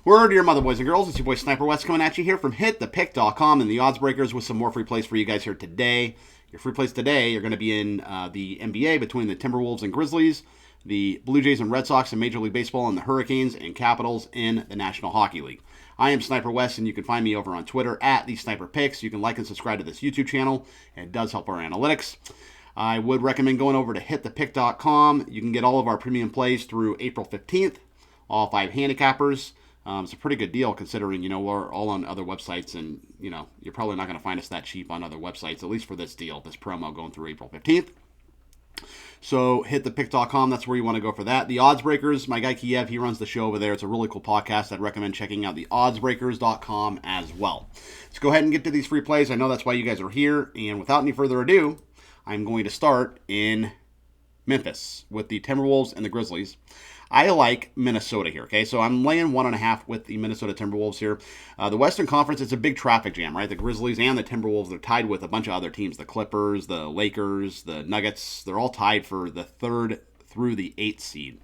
Word to your mother, boys and girls. It's your boy Sniper Wes coming at you here from hitthepick.com and the odds breakers with some more free plays for you guys here today. Your free plays today are going to be in the NBA between the Timberwolves and Grizzlies, the Blue Jays and Red Sox in Major League Baseball, and the Hurricanes and Capitals in the National Hockey League. I am Sniper Wes, and you can find me over on Twitter at the Sniper Picks. You can like and subscribe to this YouTube channel, and it does help our analytics. I would recommend going over to hitthepick.com. You can get all of our premium plays through April 15th, all 5 handicappers. It's a pretty good deal considering, we're all on other websites and, you're probably not going to find us that cheap on other websites, at least for this deal, this promo going through April 15th. So hitthepick.com, that's where you want to go for that. The Odds Breakers, my guy Kiev, he runs the show over there. It's a really cool podcast. I'd recommend checking out the oddsbreakers.com as well. Let's go ahead and get to these free plays. I know that's why you guys are here. And without any further ado, I'm going to start in Memphis with the Timberwolves and the Grizzlies. I like Minnesota here, okay? So I'm laying 1.5 with the Minnesota Timberwolves here. The Western Conference, it's a big traffic jam, right? The Grizzlies and the Timberwolves, they're tied with a bunch of other teams. The Clippers, the Lakers, the Nuggets, they're all tied for the 3rd through the 8th seed.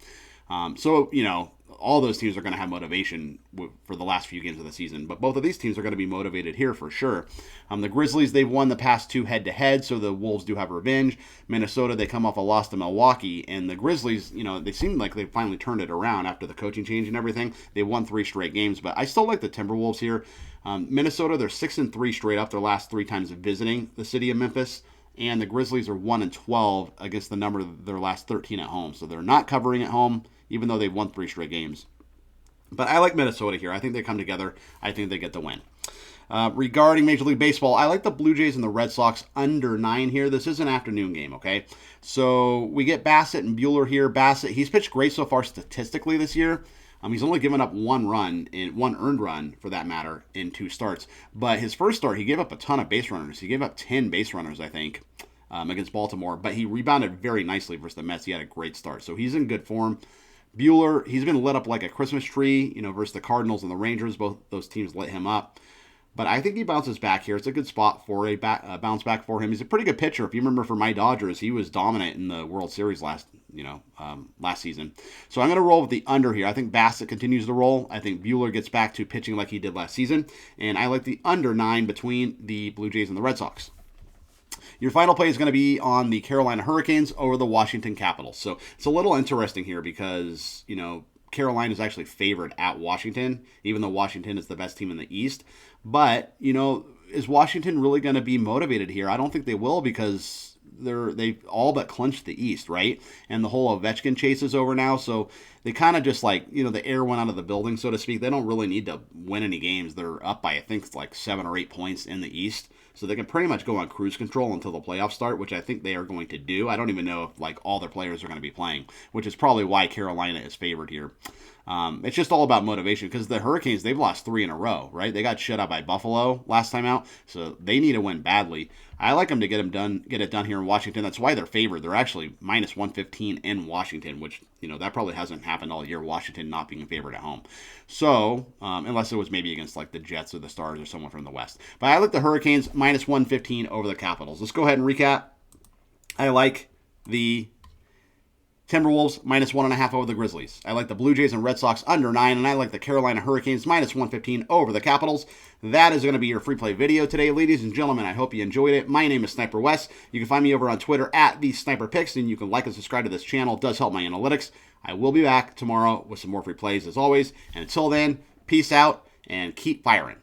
All those teams are going to have motivation for the last few games of the season, but both of these teams are going to be motivated here for sure. The Grizzlies, they've won the past 2 head-to-head, so the Wolves do have revenge. Minnesota, they come off a loss to Milwaukee, and the Grizzlies, they seem like they finally turned it around after the coaching change and everything. They won 3 straight games, but I still like the Timberwolves here. Minnesota, they're 6-3 straight up their last 3 times visiting the city of Memphis. And the Grizzlies are 1-12 against the number of their last 13 at home. So they're not covering at home, even though they've won 3 straight games. But I like Minnesota here. I think they come together. I think they get the win. Regarding Major League Baseball, I like the Blue Jays and the Red Sox under 9 here. This is an afternoon game, okay? So we get Bassett and Buehler here. Bassett, he's pitched great so far statistically this year. He's only given up 1 earned run, for that matter, in 2 starts. But his first start, he gave up a ton of base runners. He gave up 10 base runners, I think, against Baltimore. But he rebounded very nicely versus the Mets. He had a great start. So he's in good form. Buehler, he's been lit up like a Christmas tree, versus the Cardinals and the Rangers. Both those teams lit him up. But I think he bounces back here. It's a good spot for a bounce back for him. He's a pretty good pitcher. If you remember for my Dodgers, he was dominant in the World Series last season. So I'm going to roll with the under here. I think Bassett continues to roll. I think Buehler gets back to pitching like he did last season. And I like the under 9 between the Blue Jays and the Red Sox. Your final play is going to be on the Carolina Hurricanes over the Washington Capitals. So it's a little interesting here because, Carolina is actually favored at Washington, even though Washington is the best team in the East. But, is Washington really going to be motivated here? I don't think they will because they've all but clinched the East, right? And the whole Ovechkin chase is over now. So they kind of just the air went out of the building, so to speak. They don't really need to win any games. They're up by, I think, 7 or 8 points in the East. So they can pretty much go on cruise control until the playoffs start, which I think they are going to do. I don't even know if all their players are going to be playing, which is probably why Carolina is favored here. It's just all about motivation because the Hurricanes, they've lost 3 in a row, right? They got shut out by Buffalo last time out, so they need to win badly. I like them to get it done here in Washington. That's why they're favored. They're actually minus 115 in Washington, which, that probably hasn't happened all year, Washington not being favored at home. So, unless it was maybe against the Jets or the Stars or someone from the West. But I like the Hurricanes minus 115 over the Capitals. Let's go ahead and recap. I like the Timberwolves minus 1.5 over the Grizzlies. I like the Blue Jays and Red Sox under 9, and I like the Carolina Hurricanes minus 115 over the Capitals. That is going to be your free play video today, ladies and gentlemen. I hope you enjoyed it. My name is Sniper Wes. You can find me over on Twitter at the Sniper Picks, and you can like and subscribe to this channel. It does help my analytics. I will be back tomorrow with some more free plays as always. And until then, peace out and keep firing.